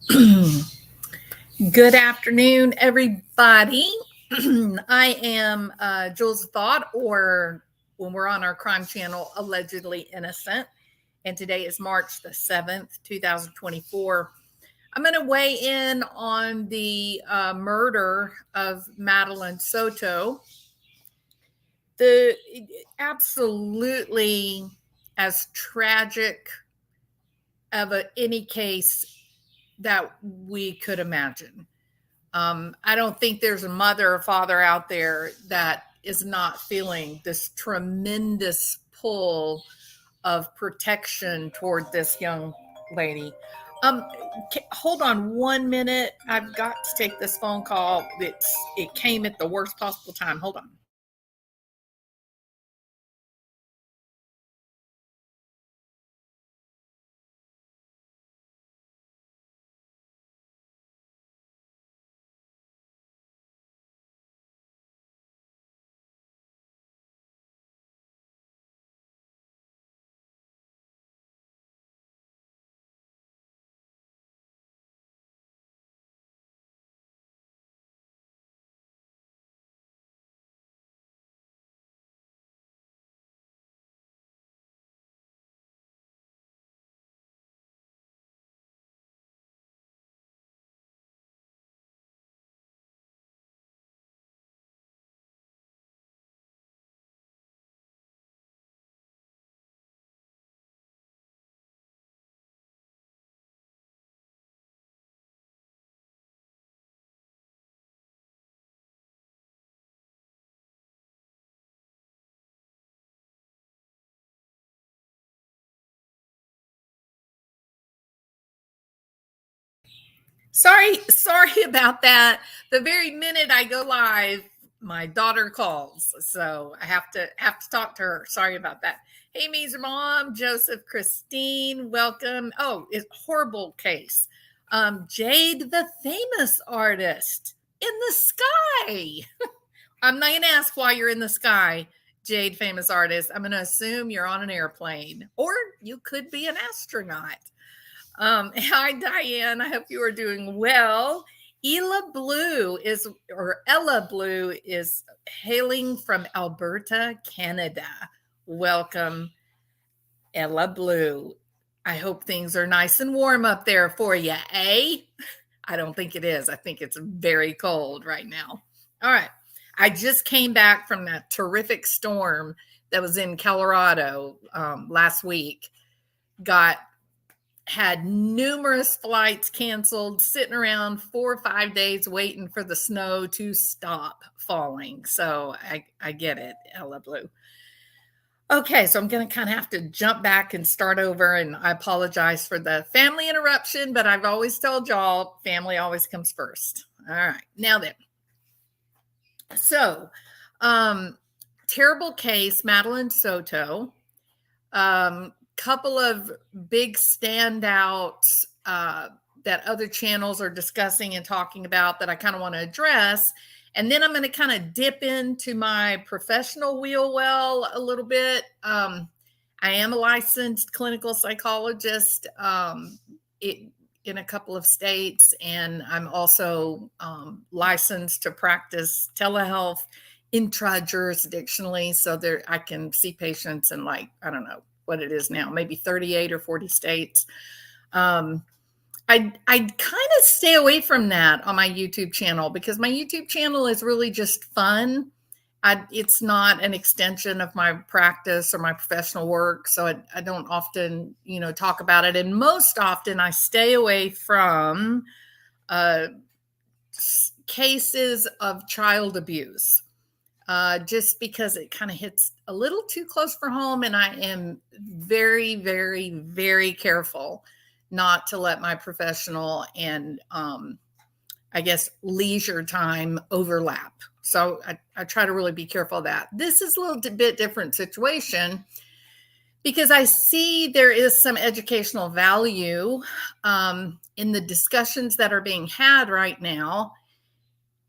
Good afternoon, everybody. I am Jules Thought, or when we're on our crime channel, Allegedly Innocent. And today is March the 7th, 2024. I'm going to weigh in on the murder of Madeline Soto. The absolutely as tragic of any case that we could imagine. I don't think there's a mother or father out there that is not feeling this tremendous pull of protection toward this young lady. Um, Hold on 1 minute. I've got to take this phone call. It came at the worst possible time. Hold on. Sorry about that. The very minute I go live, my daughter calls, so I have to talk to her. Sorry about that. Hey, Me's mom, Joseph, Christine, welcome. Oh, it's horrible case. Jade, the famous artist, in the sky. I'm not gonna ask why you're in the sky, Jade, famous artist. I'm gonna assume you're on an airplane, or you could be an astronaut. Hi, Diane. I hope you are doing well. Ella Blue is hailing from Alberta, Canada. Welcome, Ella Blue. I hope things are nice and warm up there for you, eh? I don't think it is. I think it's very cold right now. All right. I just came back from that terrific storm that was in Colorado last week. Had numerous flights canceled, sitting around 4 or 5 days waiting for the snow to stop falling. So I get it, Ella Blue. Okay, so I'm going to kind of have to jump back and start over. And I apologize for the family interruption, but I've always told y'all family always comes first. All right, now then. So, terrible case, Madeline Soto. Couple of big standouts that other channels are discussing and talking about that I kind of want to address. And then I'm going to kind of dip into my professional wheel well a little bit. I am a licensed clinical psychologist in a couple of states, and I'm also licensed to practice telehealth intra-jurisdictionally. So there I can see patients in, like, I don't know what it is now, maybe 38 or 40 states. I kind of stay away from that on my YouTube channel because my YouTube channel is really just fun. It's not an extension of my practice or my professional work, so I don't often, talk about it. And most often, I stay away from cases of child abuse. Just because it kind of hits a little too close for home. And I am very, very, very careful not to let my professional and, I guess, leisure time overlap. So I try to really be careful of that. This is a little bit different situation because I see there is some educational value in the discussions that are being had right now.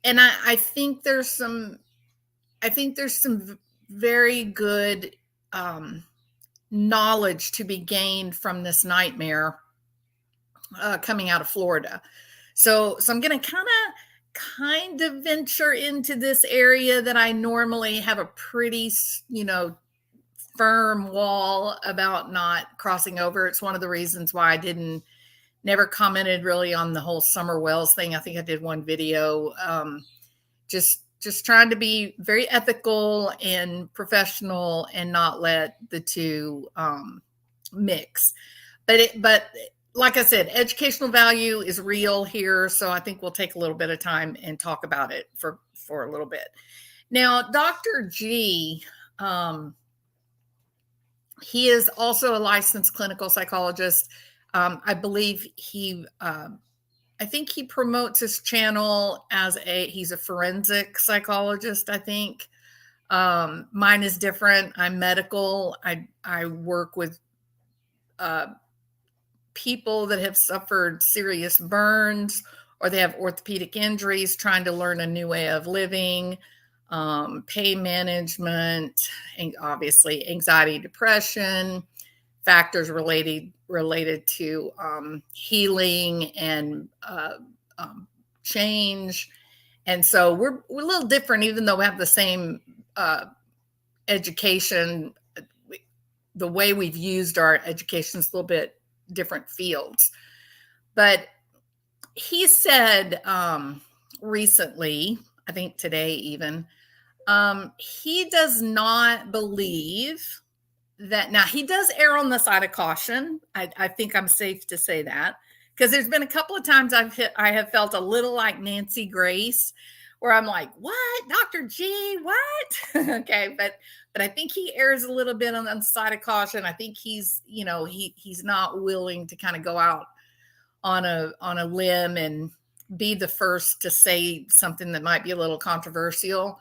And I think there's some very good knowledge to be gained from this nightmare. coming out of Florida. So I'm going to kind of venture into this area that I normally have a pretty, firm wall about not crossing over. It's one of the reasons why I never commented really on the whole summer wells thing. I think I did one video, just trying to be very ethical and professional and not let the two mix. But like I said, educational value is real here. So I think we'll take a little bit of time and talk about it for a little bit. Now, Dr. G, he is also a licensed clinical psychologist. I believe I think he promotes his channel as he's a forensic psychologist, I think. Mine is different. I'm medical. I work with people that have suffered serious burns or they have orthopedic injuries, trying to learn a new way of living, pain management, and obviously anxiety, depression, factors related to healing and change. And so we're a little different, even though we have the same education. The way we've used our education is a little bit different fields. But he said recently, I think today even, he does not believe that. Now, he does err on the side of caution. I think I'm safe to say that, because there's been a couple of times I have felt a little like Nancy Grace, where I'm like, what, Dr. G, what? Okay, but I think he errs a little bit on the side of caution. I think he's not willing to kind of go out on a limb and be the first to say something that might be a little controversial.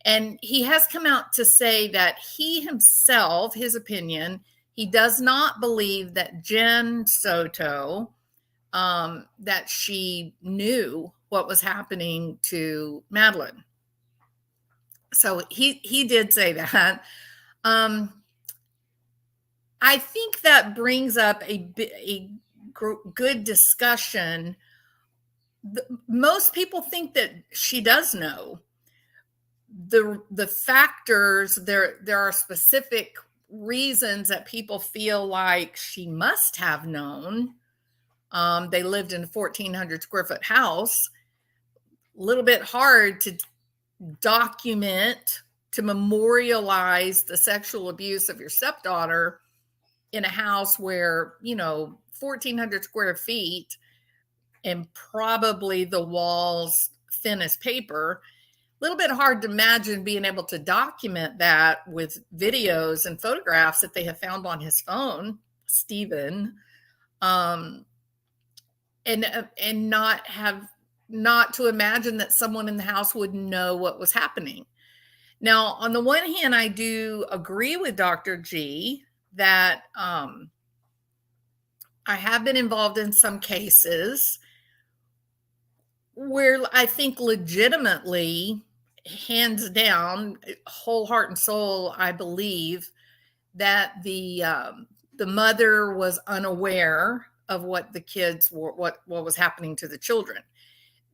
And he has come out to say that he himself, his opinion, he does not believe that Jen Soto, that she knew what was happening to Madeline. So he did say that. I think that brings up a good discussion. Most people think that she does know. The factors, there are specific reasons that people feel like she must have known. They lived in a 1,400 square foot house. A little bit hard to document, to memorialize the sexual abuse of your stepdaughter in a house where, 1,400 square feet and probably the walls thin as paper. A little bit hard to imagine being able to document that with videos and photographs that they have found on his phone, Stephen, and not to imagine that someone in the house would know what was happening. Now, on the one hand, I do agree with Dr. G that I have been involved in some cases where I think legitimately, hands down, whole heart and soul, I believe that the mother was unaware of what the kids were, what was happening to the children.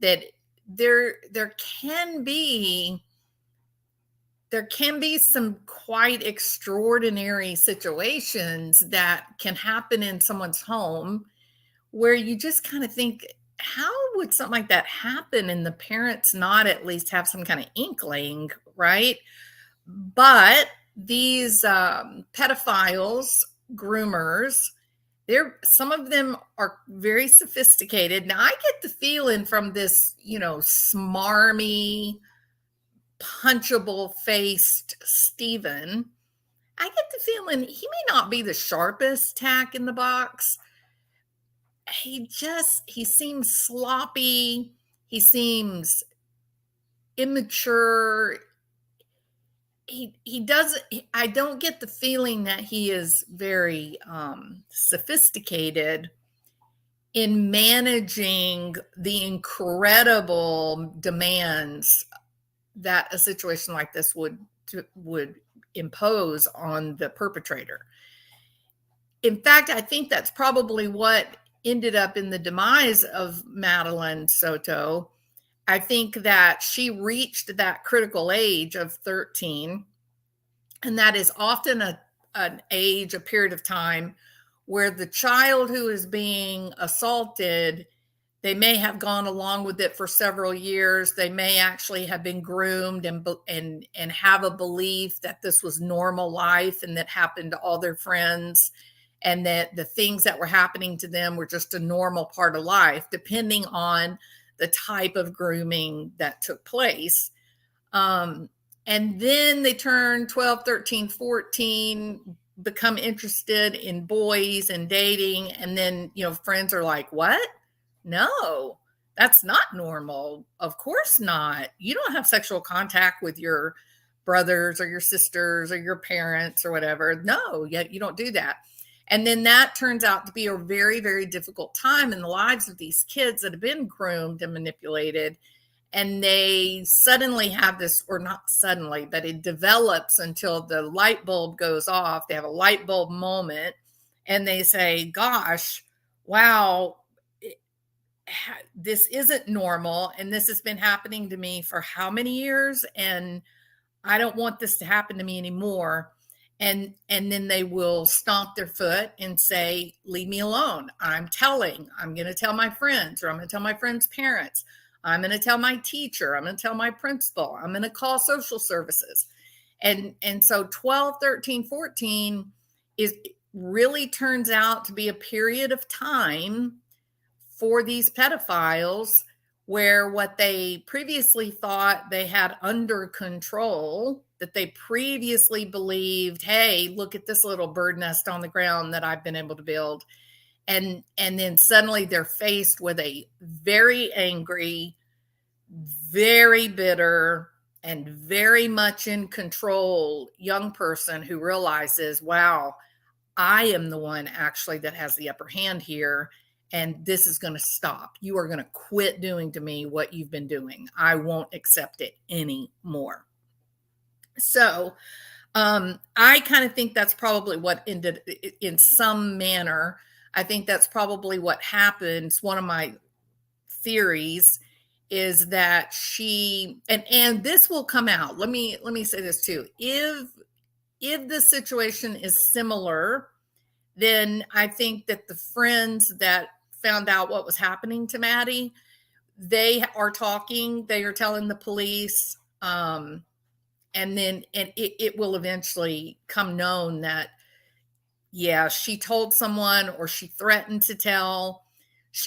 That there can be some quite extraordinary situations that can happen in someone's home where you just kind of think, how would something like that happen and the parents not at least have some kind of inkling, right? But these pedophiles, groomers, some of them are very sophisticated. Now, I get the feeling from this, smarmy, punchable faced Stephen, I get the feeling he may not be the sharpest tack in the box. He seems sloppy. He seems immature. I don't get the feeling that he is very sophisticated in managing the incredible demands that a situation like this would impose on the perpetrator. In fact, I think that's probably what ended up in the demise of Madeline Soto, I think that she reached that critical age of 13, and that is often an age, a period of time where the child who is being assaulted, they may have gone along with it for several years. They may actually have been groomed and have a belief that this was normal life and that happened to all their friends, and that the things that were happening to them were just a normal part of life, depending on the type of grooming that took place. And then they turn 12, 13, 14, become interested in boys and dating. And then, friends are like, what? No, that's not normal. Of course not. You don't have sexual contact with your brothers or your sisters or your parents or whatever. No, yet you don't do that. And then that turns out to be a very, very difficult time in the lives of these kids that have been groomed and manipulated. And they suddenly have this, or not suddenly, but it develops until the light bulb goes off. They have a light bulb moment and they say, gosh, wow, this isn't normal. And this has been happening to me for how many years? And I don't want this to happen to me anymore. And then they will stomp their foot and say, leave me alone. I'm going to tell my friends, or I'm going to tell my friends' parents. I'm going to tell my teacher. I'm going to tell my principal. I'm going to call social services. And so 12, 13, 14 really turns out to be a period of time for these pedophiles where what they previously thought they had under control, that they previously believed, hey, look at this little bird nest on the ground that I've been able to build. And then suddenly they're faced with a very angry, very bitter, and very much in control young person who realizes, wow, I am the one actually that has the upper hand here. And this is going to stop. You are going to quit doing to me what you've been doing. I won't accept it anymore. So I kind of think that's probably what ended in some manner. I think that's probably what happens. One of my theories is that she, and this will come out. Let me say this too. If the situation is similar, then I think that the friends that found out what was happening to Maddie, they are talking, they are telling the police, and it will eventually come known that, yeah, she told someone or she threatened to tell.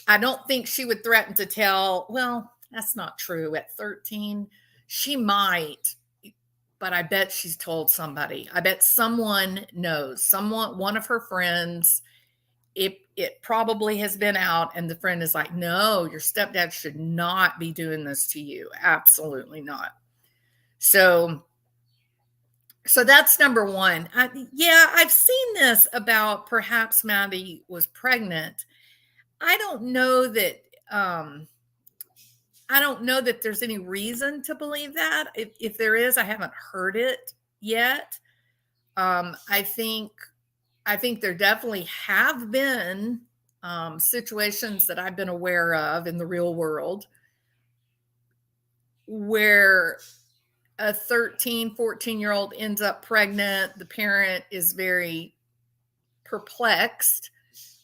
I don't think she would threaten to tell. Well, that's not true. At 13, she might, but I bet she's told somebody. I bet someone knows, one of her friends. It probably has been out, and the friend is like, no, your stepdad should not be doing this to you. Absolutely not. So that's number one. I've seen this about perhaps Maddie was pregnant. I don't know that there's any reason to believe that. If there is, I haven't heard it yet. I think there definitely have been situations that I've been aware of in the real world where a 13, 14-year-old ends up pregnant. The parent is very perplexed,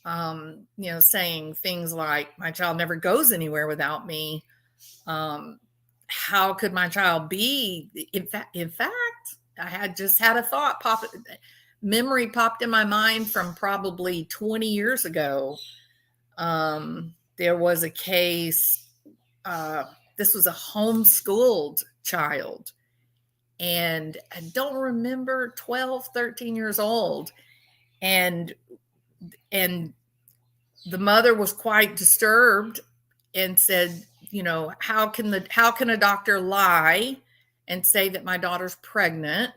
saying things like, my child never goes anywhere without me. How could my child be? In fact, I had just had a thought memory popped in my mind from probably 20 years ago. There was a case, this was a homeschooled child, and I don't remember, 12, 13 years old. And the mother was quite disturbed and said, how can a doctor lie and say that my daughter's pregnant?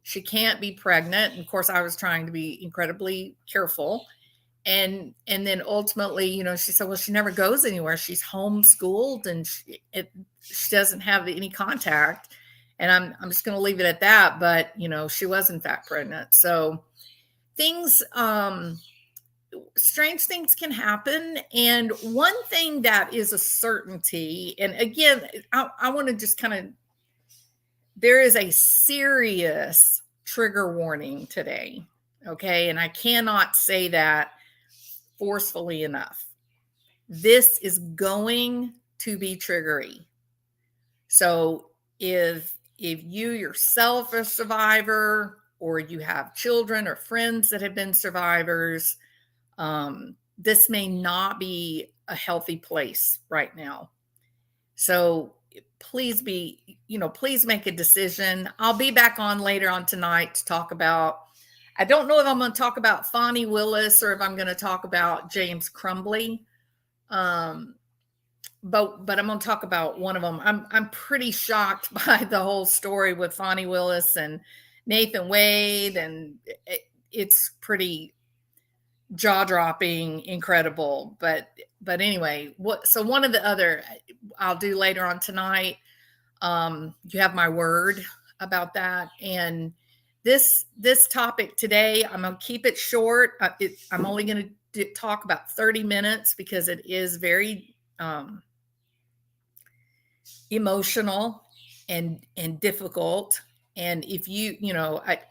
She can't be pregnant. And of course, I was trying to be incredibly careful. And then ultimately, she said, well, she never goes anywhere. She's homeschooled and she doesn't have any contact. And I'm just going to leave it at that. But, she was in fact pregnant. So things, strange things can happen. And one thing that is a certainty, and again, I want to just kind of, there is a serious trigger warning today. Okay. And I cannot say that forcefully enough. This is going to be triggery. So if you yourself are a survivor, or you have children or friends that have been survivors, this may not be a healthy place right now. So please please make a decision. I'll be back on later on tonight to talk about, I don't know if I'm going to talk about Fonnie Willis or if I'm going to talk about James Crumbly. But I'm going to talk about one of them. I'm pretty shocked by the whole story with Fonnie Willis and Nathan Wade, and it's pretty jaw-dropping, incredible. But anyway, so one of the other I'll do later on tonight. You have my word about that. And this topic today, I'm going to keep it short. I'm only going to talk about 30 minutes because it is very emotional and difficult. And if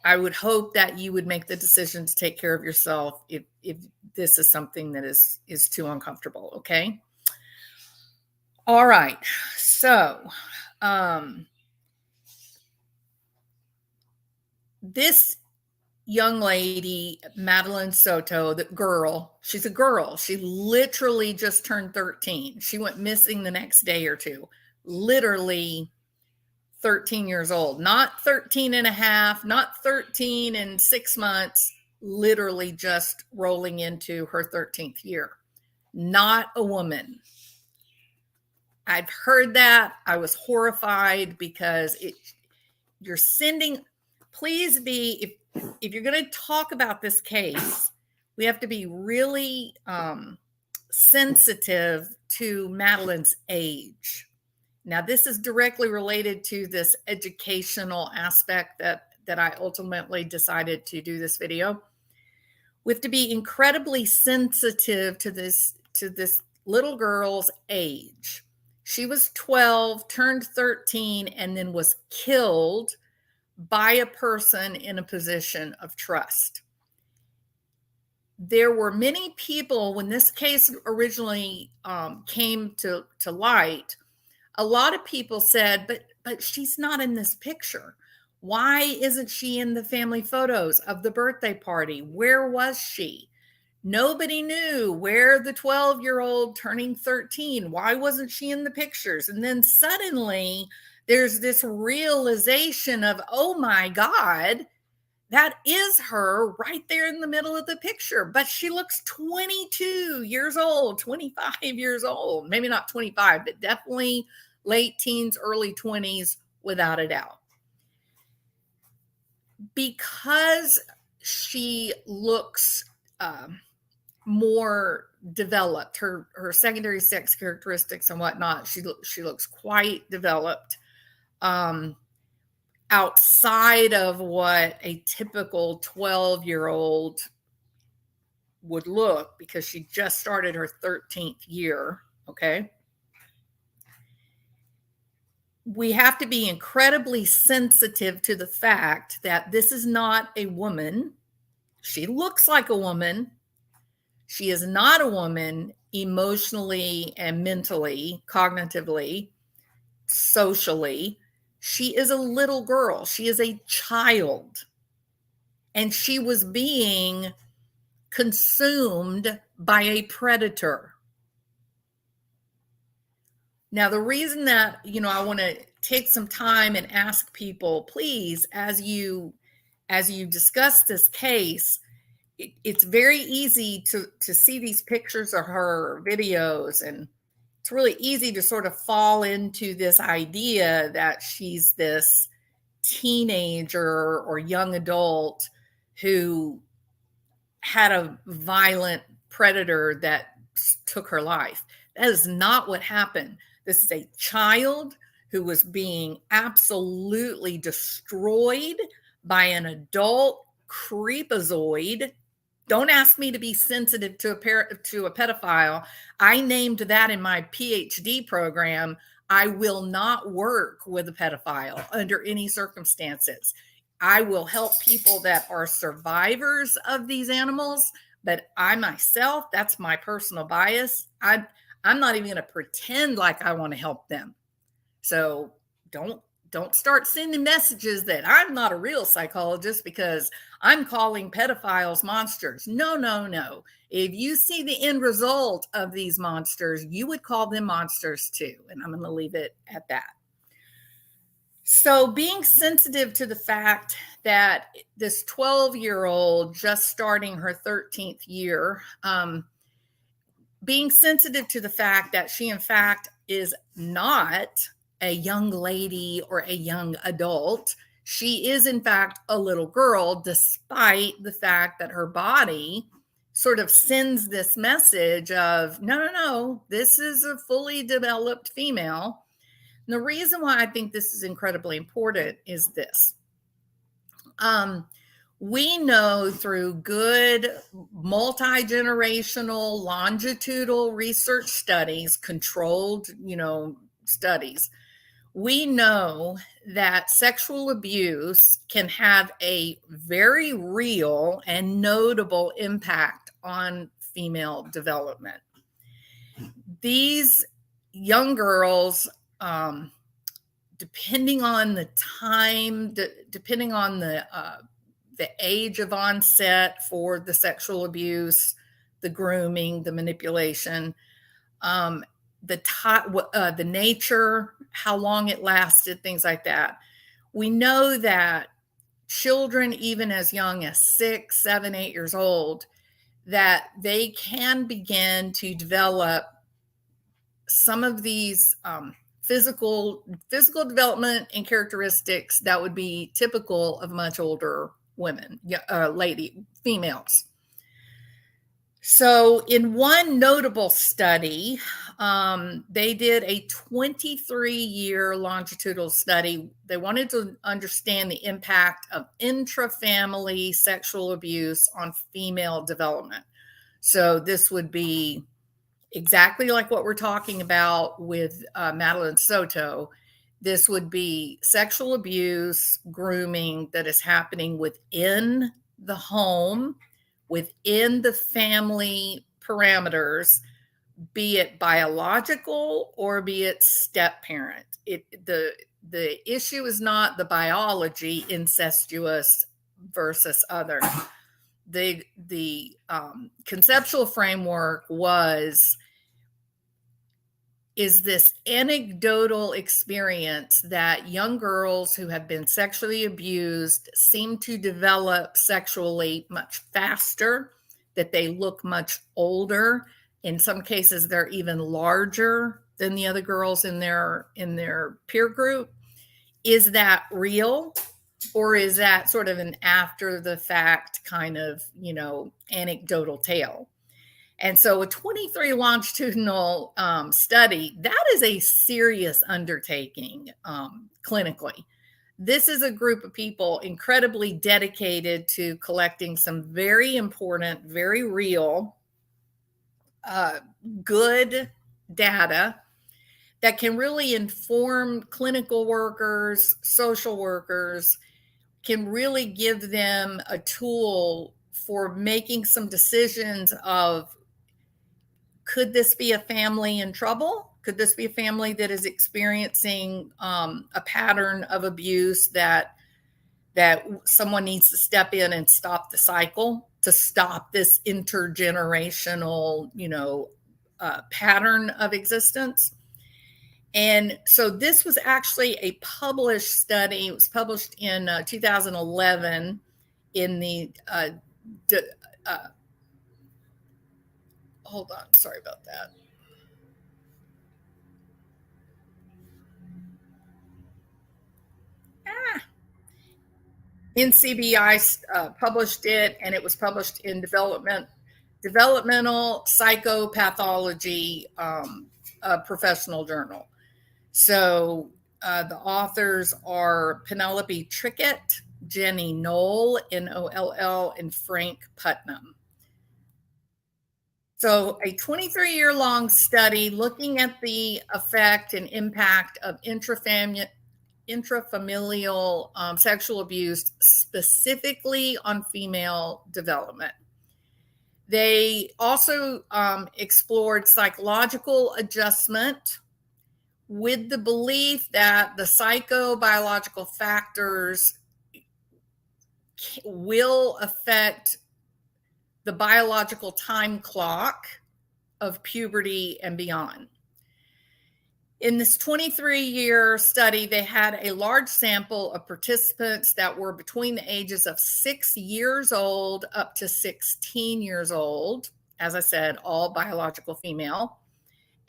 I would hope that you would make the decision to take care of yourself if this is something that is too uncomfortable. Okay. All right. So, this young lady, Madeline Soto, the girl, she's a girl. She literally just turned 13. She went missing the next day or two. Literally 13 years old, not 13 and a half, not 13 and 6 months, literally just rolling into her 13th year. Not a woman. I've heard that. I was horrified because you're sending, please be, if you're going to talk about this case, we have to be really sensitive to Madeline's age. Now, this is directly related to this educational aspect that I ultimately decided to do this video. We have to be incredibly sensitive to this little girl's age. She was 12, turned 13, and then was killed by a person in a position of trust. There were many people when this case originally came to light. A lot of people said, but she's not in this picture. Why isn't she in the family photos of the birthday party? Where was she? Nobody knew where the 12-year-old turning 13. Why wasn't she in the pictures? And then suddenly there's this realization of, oh my God, that is her right there in the middle of the picture. But she looks 22 years old, 25 years old. Maybe not 25, but definitely late teens, early 20s, without a doubt. Because she looks more developed, her secondary sex characteristics and whatnot, she looks quite developed. Outside of what a typical 12-year-old would look, because she just started her 13th year, okay? We have to be incredibly sensitive to the fact that this is not a woman. She looks like a woman. She is not a woman emotionally and mentally, cognitively, socially. She is a little girl. She is a child. And she was being consumed by a predator. Now, the reason that, I want to take some time and ask people, please, as you discuss this case, it's very easy to see these pictures of her videos, and it's really easy to sort of fall into this idea that she's this teenager or young adult who had a violent predator that took her life. That is not what happened. This is a child who was being absolutely destroyed by an adult creepazoid Don't ask me to be sensitive to to a pedophile. I named that in my PhD program. I will not work with a pedophile under any circumstances. I will help people that are survivors of these animals, but I myself, that's my personal bias. I'm not even going to pretend like I want to help them. So don't don't start sending messages that I'm not a real psychologist because I'm calling pedophiles monsters. No, no, no. If you see the end result of these monsters, you would call them monsters too. And I'm going to leave it at that. So, being sensitive to the fact that this 12-year-old just starting her 13th year, being sensitive to the fact that she, in fact, is not a young lady or a young adult. She is, in fact, a little girl, despite the fact that her body sort of sends this message of, no, no, no, this is a fully developed female. And the reason why I think this is incredibly important is this. We know through good multi-generational longitudinal research studies, controlled, studies, we know that sexual abuse can have a very real and notable impact on female development. These young girls, depending on the time, depending on the age of onset for the sexual abuse, the grooming, the manipulation, the nature, how long it lasted, things like that. We know that children, even as young as 6, 7, 8 years old, that they can begin to develop some of these physical development and characteristics that would be typical of much older women, females. So in one notable study, they did a 23-year longitudinal study. They wanted to understand the impact of intra-family sexual abuse on female development. So this would be exactly like what we're talking about with Madeline Soto. This would be sexual abuse, grooming that is happening within the home, within the family parameters, be it biological or be it step parent. The issue is not the biology, incestuous versus other. The conceptual framework is this anecdotal experience that young girls who have been sexually abused seem to develop sexually much faster, that they look much older. In some cases, they're even larger than the other girls in their peer group. Is that real? Or is that sort of an after the fact kind of, anecdotal tale? And so a 23 longitudinal study, that is a serious undertaking clinically. This is a group of people incredibly dedicated to collecting some very important, very real, good data that can really inform clinical workers, social workers, can really give them a tool for making some decisions of, could this be a family in trouble? Could this be a family that is experiencing a pattern of abuse that someone needs to step in and stop the cycle, to stop this intergenerational, pattern of existence? And so this was actually a published study. It was published in 2011 in the hold on, sorry about that. NCBI published it, and it was published in Developmental Psychopathology Professional Journal. So the authors are Penelope Trickett, Jenny Knoll, Noll, and Frank Putnam. So, a 23-year-long study looking at the effect and impact of intrafamilial sexual abuse, specifically on female development. They also explored psychological adjustment with the belief that the psychobiological factors will affect the biological time clock of puberty and beyond. In this 23-year study, they had a large sample of participants that were between the ages of 6 years old up to 16 years old. As I said, all biological female.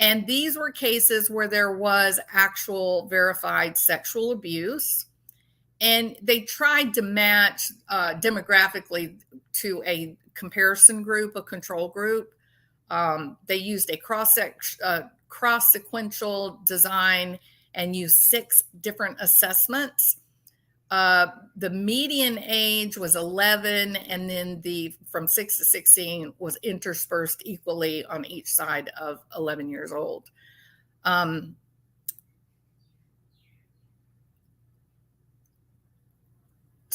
And these were cases where there was actual verified sexual abuse. And they tried to match demographically to a comparison group, a control group. They used a cross-sequential design and used 6 different assessments. The median age was 11, and then from 6 to 16 was interspersed equally on each side of 11 years old.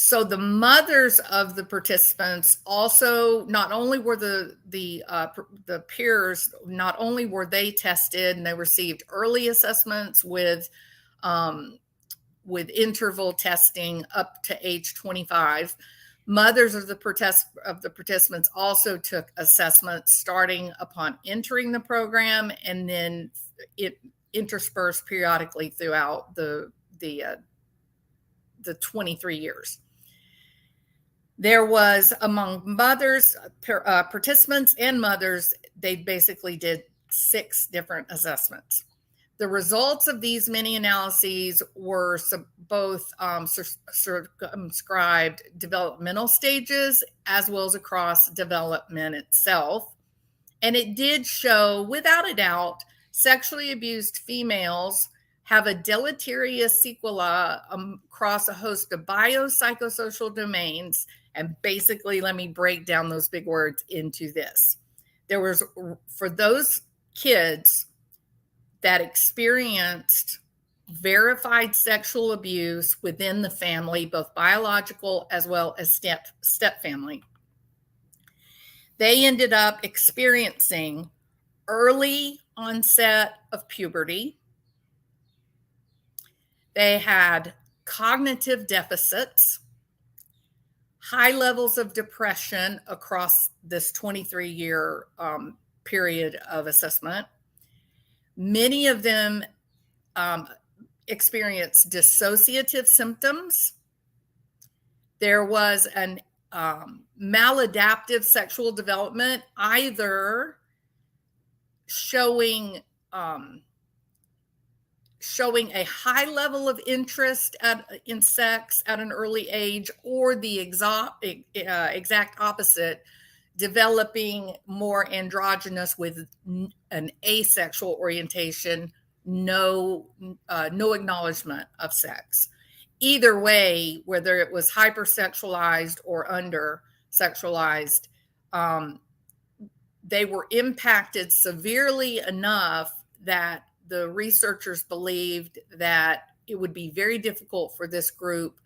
So the mothers of the participants also, not only were the peers, not only were they tested and they received early assessments with interval testing up to age 25. Mothers of the participants also took assessments starting upon entering the program, and then it interspersed periodically throughout the 23 years. There was, among mothers, participants and mothers, they basically did 6 different assessments. The results of these mini analyses were both circumscribed developmental stages as well as across development itself. And it did show, without a doubt, sexually abused females have a deleterious sequela across a host of biopsychosocial domains. And basically, let me break down those big words into this. There was, for those kids that experienced verified sexual abuse within the family, both biological as well as step family, they ended up experiencing early onset of puberty. They had cognitive deficits, high levels of depression across this 23-year period of assessment. Many of them experienced dissociative symptoms. There was an maladaptive sexual development, either showing a high level of interest in sex at an early age, or the exact opposite, developing more androgynous with an asexual orientation, no acknowledgement of sex. Either way, whether it was hypersexualized or under-sexualized, they were impacted severely enough that the researchers believed that it would be very difficult for this group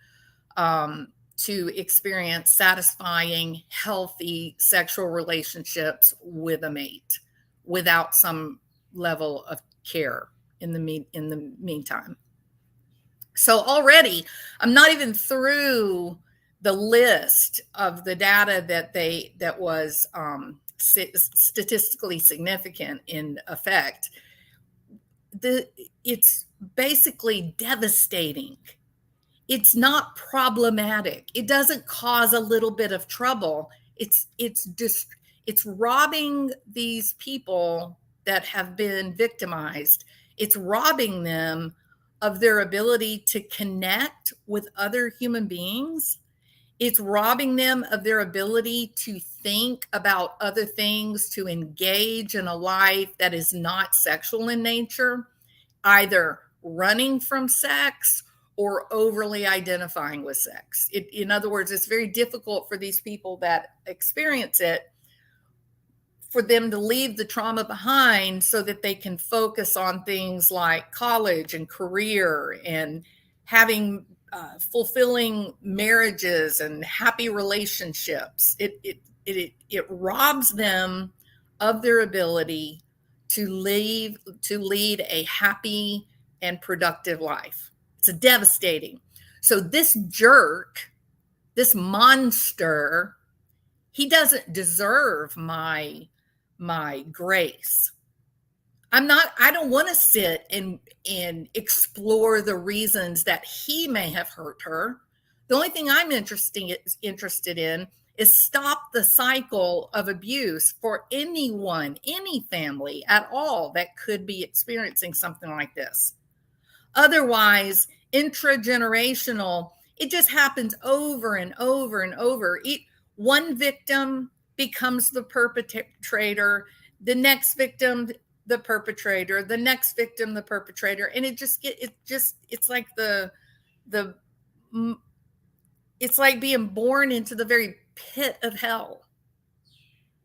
to experience satisfying, healthy sexual relationships with a mate without some level of care in the meantime. So already, I'm not even through the list of the data that was statistically significant in effect. It's basically devastating. It's not problematic. It doesn't cause a little bit of trouble. It's robbing these people that have been victimized. It's robbing them of their ability to connect with other human beings. It's robbing them of their ability to think about other things, to engage in a life that is not sexual in nature, either running from sex or overly identifying with sex. In other words, it's very difficult for these people that experience it for them to leave the trauma behind so that they can focus on things like college and career and having fulfilling marriages and happy relationships. It robs them of their ability to lead a happy and productive life. It's devastating. So this jerk, this monster, he doesn't deserve my grace. I don't want to sit and explore the reasons that he may have hurt her. The only thing I'm interested in is stop the cycle of abuse for anyone, any family at all that could be experiencing something like this. Otherwise, intragenerational, it just happens over and over and over. One victim becomes the perpetrator, the next victim the perpetrator, the next victim the perpetrator, and it's like it's like being born into the very pit of hell.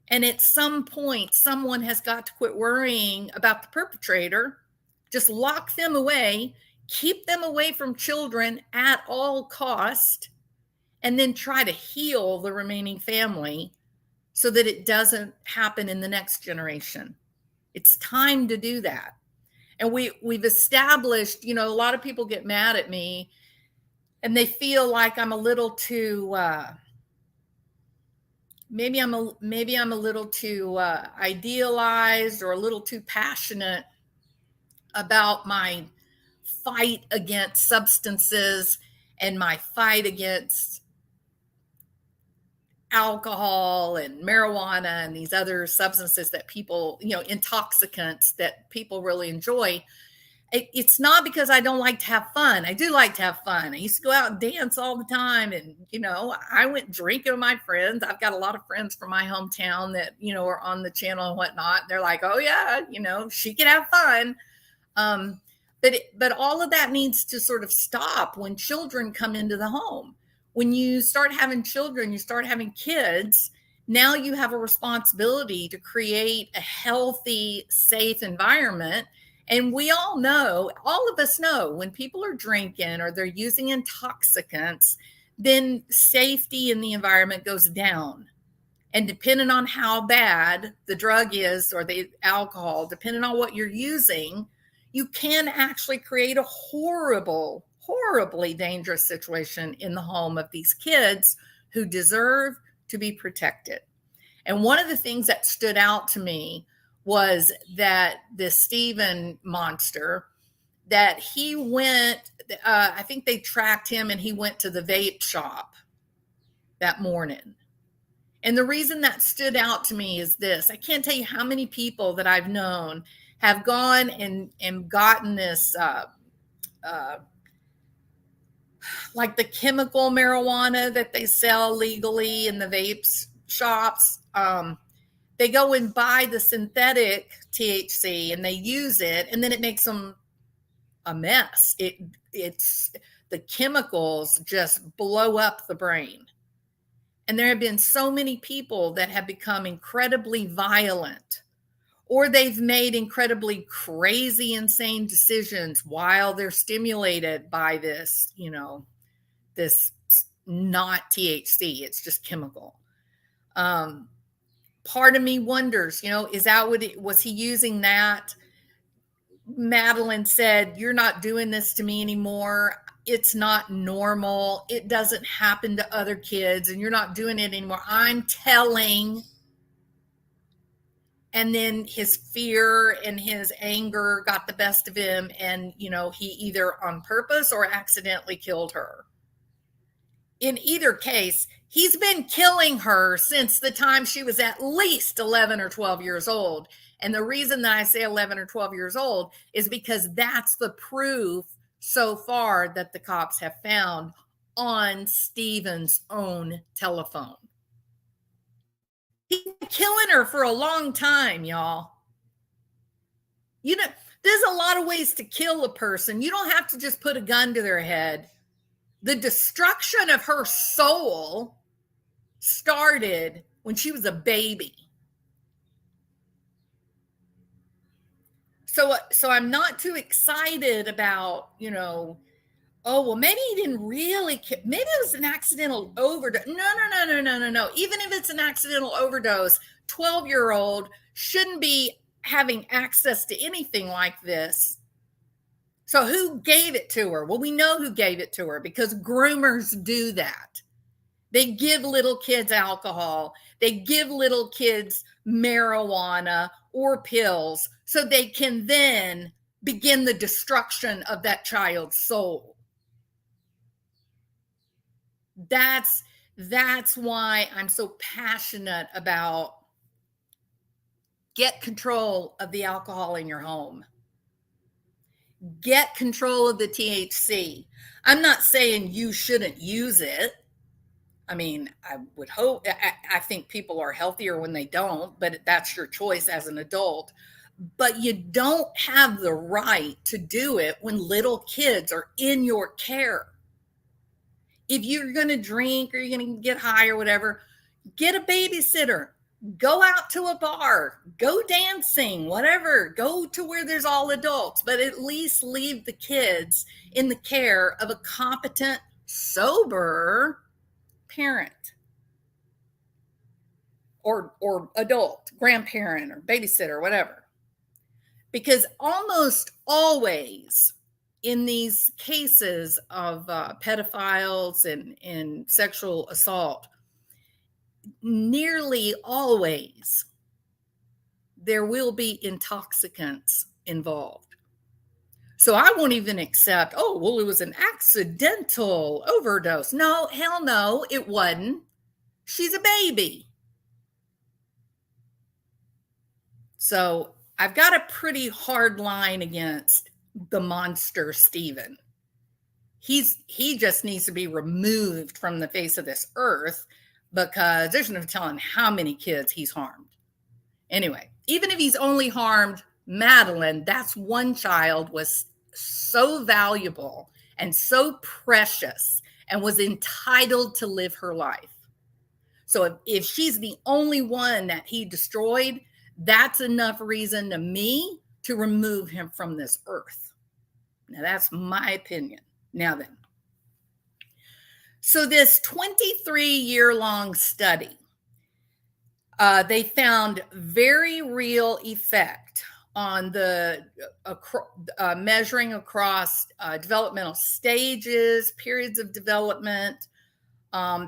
And at some point, someone has got to quit worrying about the perpetrator, just lock them away, keep them away from children at all cost, and then try to heal the remaining family so that it doesn't happen in the next generation. It's time to do that. And we've established, a lot of people get mad at me and they feel like I'm a little too, maybe I'm a little too idealized or a little too passionate about my fight against substances and my fight against alcohol and marijuana and these other substances that people, intoxicants that people really enjoy. It's not because I don't like to have fun. I do like to have fun. I used to go out and dance all the time. And, I went drinking with my friends. I've got a lot of friends from my hometown that, are on the channel and whatnot. They're like, oh yeah, she can have fun. But all of that needs to sort of stop when children come into the home. When you start having children, you start having kids, now you have a responsibility to create a healthy, safe environment. And we all of us know, when people are drinking or they're using intoxicants, then safety in the environment goes down. And depending on how bad the drug is or the alcohol, depending on what you're using, you can actually create a horribly dangerous situation in the home of these kids who deserve to be protected. And one of the things that stood out to me was that this Stephen monster, that he went, I think they tracked him and he went to the vape shop that morning. And the reason that stood out to me is this: I can't tell you how many people that I've known have gone and gotten this, like the chemical marijuana that they sell legally in the vape shops. They go and buy the synthetic THC and they use it, and then it makes them a mess. It's the chemicals just blow up the brain. And there have been so many people that have become incredibly violent, or they've made incredibly crazy, insane decisions while they're stimulated by this, this not THC, it's just chemical. Part of me wonders, is that was he using that? Madeline said, "You're not doing this to me anymore. It's not normal. It doesn't happen to other kids, and you're not doing it anymore. I'm telling." And then his fear and his anger got the best of him. And, he either on purpose or accidentally killed her. In either case, he's been killing her since the time she was at least 11 or 12 years old. And the reason that I say 11 or 12 years old is because that's the proof so far that the cops have found on Stephen's own telephone. He's been killing her for a long time, y'all. There's a lot of ways to kill a person. You don't have to just put a gun to their head. The destruction of her soul started when she was a baby. So I'm not too excited about, oh, well, maybe he didn't really, maybe it was an accidental overdose. No, no, no, no, no, no, no. Even if it's an accidental overdose, 12-year-old shouldn't be having access to anything like this. So who gave it to her? Well, we know who gave it to her because groomers do that. They give little kids alcohol. They give little kids marijuana or pills so they can then begin the destruction of that child's soul. That's why I'm so passionate about get control of the alcohol in your home. Get control of the THC. I'm not saying you shouldn't use it. I mean, I would hope, I think people are healthier when they don't, but that's your choice as an adult. But you don't have the right to do it when little kids are in your care. If you're going to drink or you're going to get high or whatever, get a babysitter. Go out to a bar, go dancing, whatever. Go to where there's all adults, but at least leave the kids in the care of a competent, sober parent or adult, grandparent or babysitter, whatever. Because almost always in these cases of pedophiles and sexual assault, nearly always there will be intoxicants involved. So I won't even accept, oh, well, it was an accidental overdose. No, hell no, it wasn't. She's a baby. So I've got a pretty hard line against the monster Stephen. He just needs to be removed from the face of this earth because there's no telling how many kids he's harmed. Anyway, even if he's only harmed Madeline, that's one child was so valuable and so precious and was entitled to live her life. So if she's the only one that he destroyed, that's enough reason to me to remove him from this earth. Now, that's my opinion. Now then. So this 23-year-long study, they found very real effect on the measuring across developmental stages, periods of development.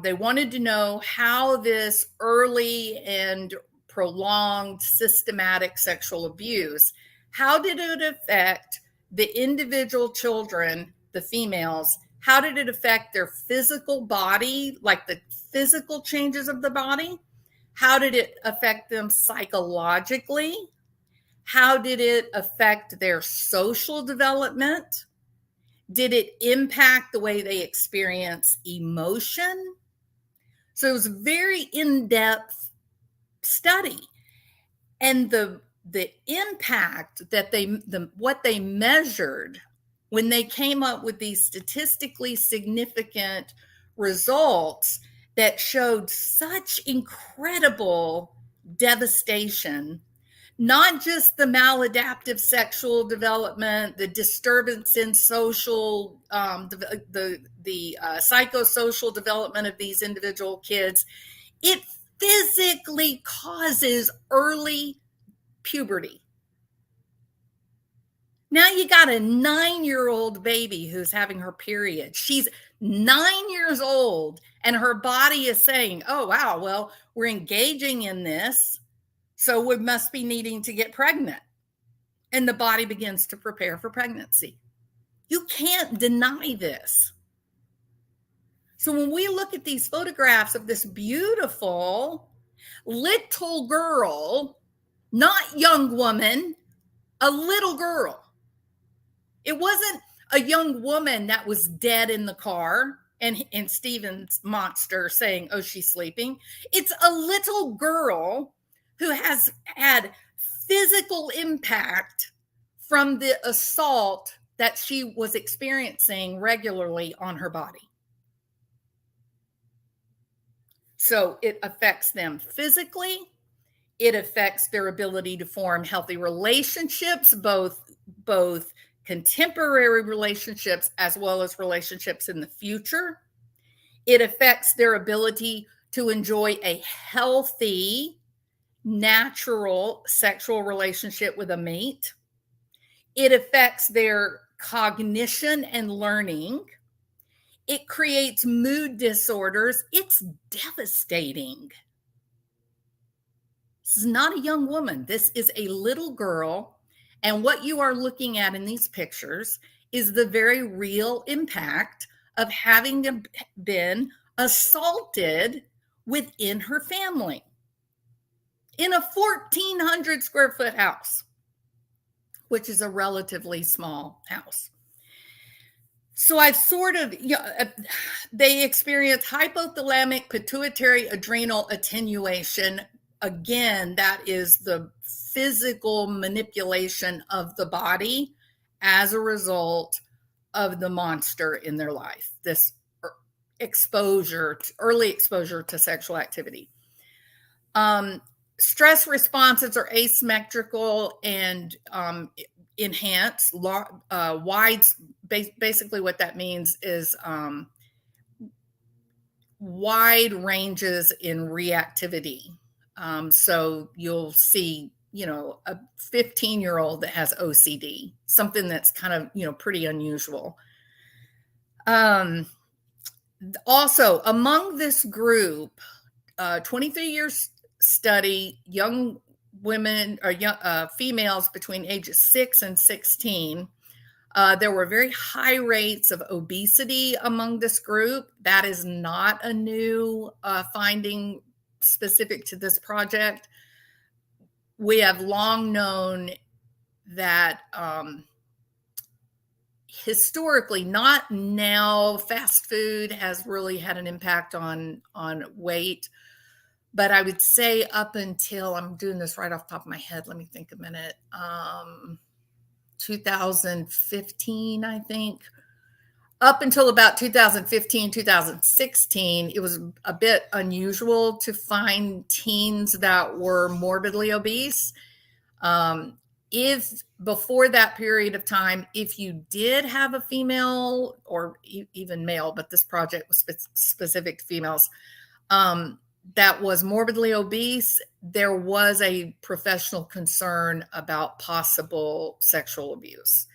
They wanted to know how this early and prolonged systematic sexual abuse, how did it affect the individual children, the females? How did it affect their physical body, like the physical changes of the body? How did it affect them psychologically? How did it affect their social development? Did it impact the way they experience emotion? So it was a very in-depth study. And the impact that what they measured when they came up with these statistically significant results that showed such incredible devastation, not just the maladaptive sexual development, the disturbance in social, the psychosocial development of these individual kids, it physically causes early puberty. Now you got a 9-year-old baby who's having her period. She's 9 years old and her body is saying, oh, wow, well, we're engaging in this, so we must be needing to get pregnant. And the body begins to prepare for pregnancy. You can't deny this. So when we look at these photographs of this beautiful little girl, not young woman, a little girl. It wasn't a young woman that was dead in the car and Stephen's monster saying, oh, she's sleeping. It's a little girl who has had physical impact from the assault that she was experiencing regularly on her body. So it affects them physically, It affects their ability to form healthy relationships, both contemporary relationships as well as relationships in the future. It affects their ability to enjoy a healthy, natural sexual relationship with a mate. It affects their cognition and learning. It creates mood disorders. It's devastating. This is not a young woman. This is a little girl. And what you are looking at in these pictures is the very real impact of having been assaulted within her family in a 1,400 square foot house, which is a relatively small house. So I've sort of, they experience hypothalamic pituitary adrenal attenuation. Again, that is the physical manipulation of the body as a result of the monster in their life, this early exposure to sexual activity. Stress responses are asymmetrical and enhanced. Basically what that means is wide ranges in reactivity. So you'll see, a 15-year-old that has OCD, something that's kind of, pretty unusual. Also, among this group, 23 years study, young women or females between ages 6 and 16, there were very high rates of obesity among this group. That is not a new finding specific to this project. We have long known that historically, not now, fast food has really had an impact on weight. But I would say up until, I'm doing this right off the top of my head, let me think a minute, 2015, I think. Up until about 2015, 2016, it was a bit unusual to find teens that were morbidly obese. If before that period of time, if you did have a female or even male, but this project was specific to females, that was morbidly obese, there was a professional concern about possible sexual abuse.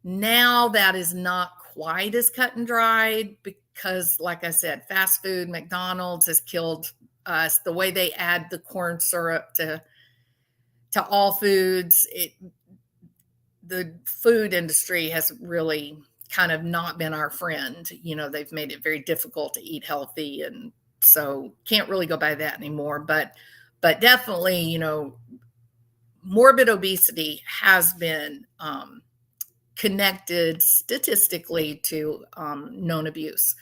Now that is not quite as cut and dried because, like I said, fast food, McDonald's has killed us. The way they add the corn syrup to all foods, the food industry has really kind of not been our friend. They've made it very difficult to eat healthy, and so can't really go by that anymore. But definitely, morbid obesity has been connected statistically to known abuse.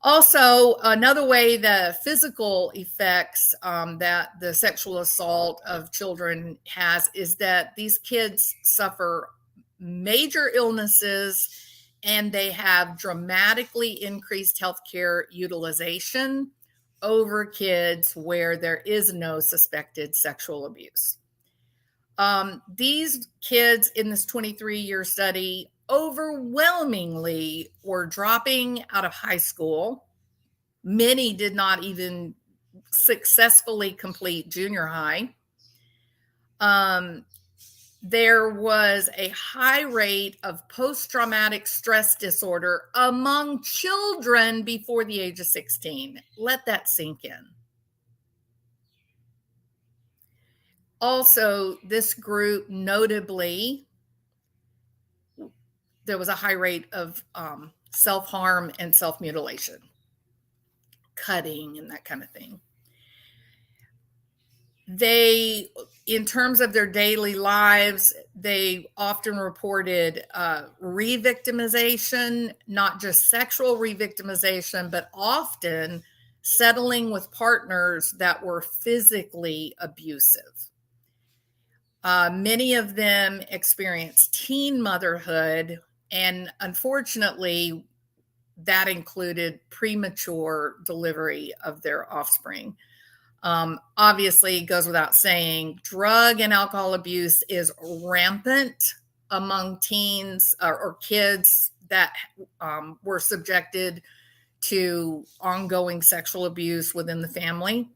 Also, another way the physical effects that the sexual assault of children has is that these kids suffer major illnesses and they have dramatically increased healthcare utilization over kids where there is no suspected sexual abuse. These kids in this 23-year study overwhelmingly were dropping out of high school. Many did not even successfully complete junior high. There was a high rate of post-traumatic stress disorder among children before the age of 16. Let that sink in. Also, this group, notably, there was a high rate of self-harm and self-mutilation, cutting and that kind of thing. They, in terms of their daily lives, they often reported re-victimization, not just sexual re-victimization, but often settling with partners that were physically abusive. Many of them experienced teen motherhood, and unfortunately, that included premature delivery of their offspring. Obviously, it goes without saying, drug and alcohol abuse is rampant among teens or kids that were subjected to ongoing sexual abuse within the family.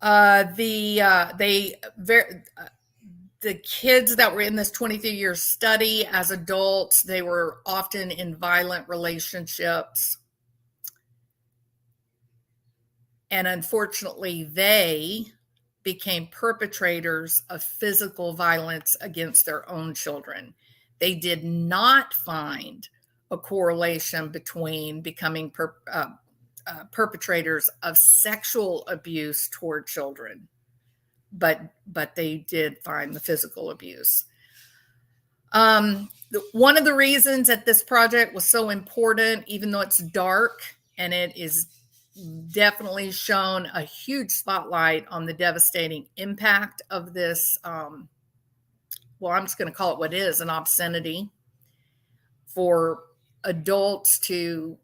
The kids that were in this 23-year study as adults, they were often in violent relationships. And unfortunately, they became perpetrators of physical violence against their own children. They did not find a correlation between becoming perpetrators of sexual abuse toward children, but they did find the physical abuse. One of the reasons that this project was so important, even though it's dark and it is definitely shown a huge spotlight on the devastating impact of this, I'm just going to call it what is, an obscenity. For adults to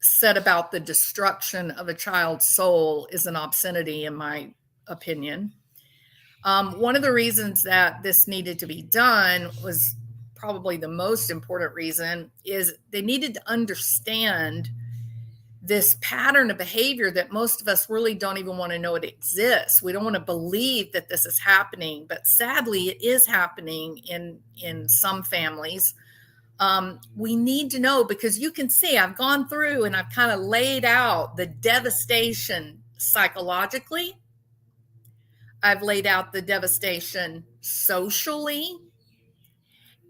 set about the destruction of a child's soul is an obscenity, in my opinion. One of the reasons that this needed to be done was probably the most important reason is they needed to understand this pattern of behavior that most of us really don't even want to know it exists. We don't want to believe that this is happening, but sadly it is happening in some families. We need to know, because you can see I've gone through and I've kind of laid out the devastation psychologically. I've laid out the devastation socially,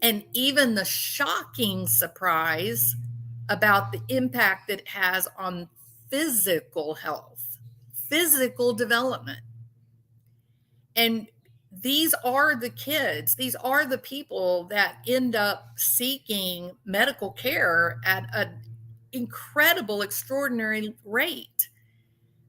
and even the shocking surprise about the impact that it has on physical health, physical development. And these are the kids, these are the people that end up seeking medical care at an incredible, extraordinary rate.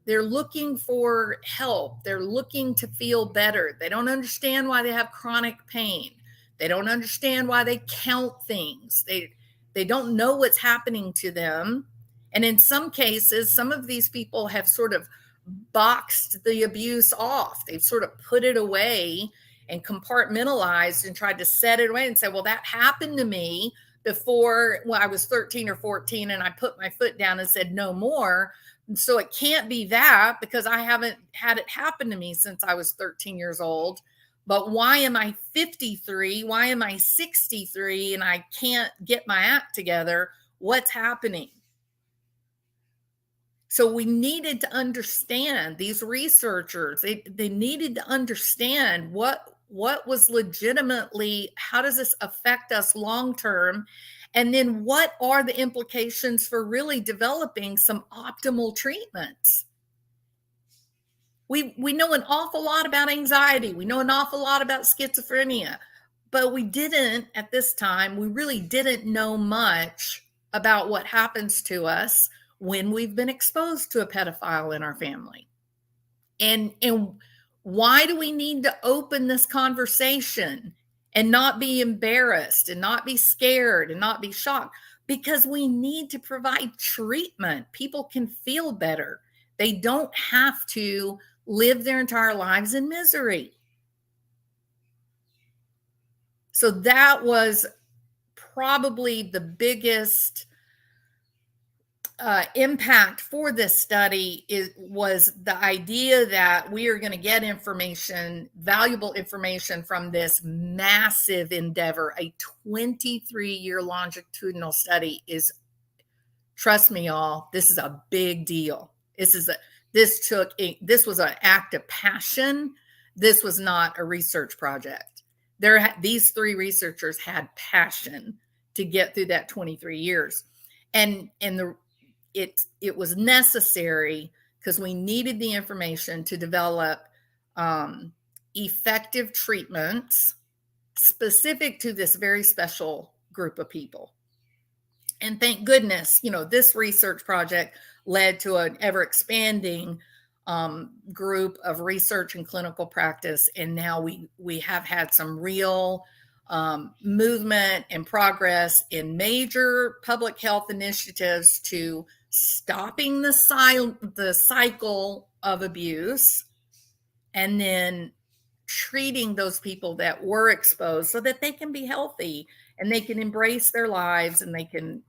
They're looking for help. They're looking to feel better. They don't understand why they have chronic pain. They don't understand why they count things. They don't know what's happening to them. And in some cases, some of these people have sort of boxed the abuse off. They've sort of put it away and compartmentalized and tried to set it away and say, well, that happened to me before I was 13 or 14 and I put my foot down and said no more. So it can't be that, because I haven't had it happen to me since I was 13 years old. But why am I 53? Why am I 63 and I can't get my act together? What's happening? So we needed to understand, these researchers, they needed to understand what was legitimately, how does this affect us long term? And then what are the implications for really developing some optimal treatments? We know an awful lot about anxiety. We know an awful lot about schizophrenia, but we didn't, at this time, we really didn't know much about what happens to us when we've been exposed to a pedophile in our family. And why do we need to open this conversation and not be embarrassed and not be scared and not be shocked? Because we need to provide treatment. People can feel better. They don't have to live their entire lives in misery. So that was probably the biggest impact for this study was the idea that we are going to get information, valuable information from this massive endeavor. A 23-year longitudinal study is, trust me, y'all, this is a big deal. This was an act of passion. This was not a research project. These three researchers had passion to get through that 23 years. And it was necessary because we needed the information to develop effective treatments specific to this very special group of people. And thank goodness, this research project led to an ever expanding group of research and clinical practice. And now we have had some real movement and progress in major public health initiatives to stopping the cycle of abuse, and then treating those people that were exposed so that they can be healthy and they can embrace their lives and they can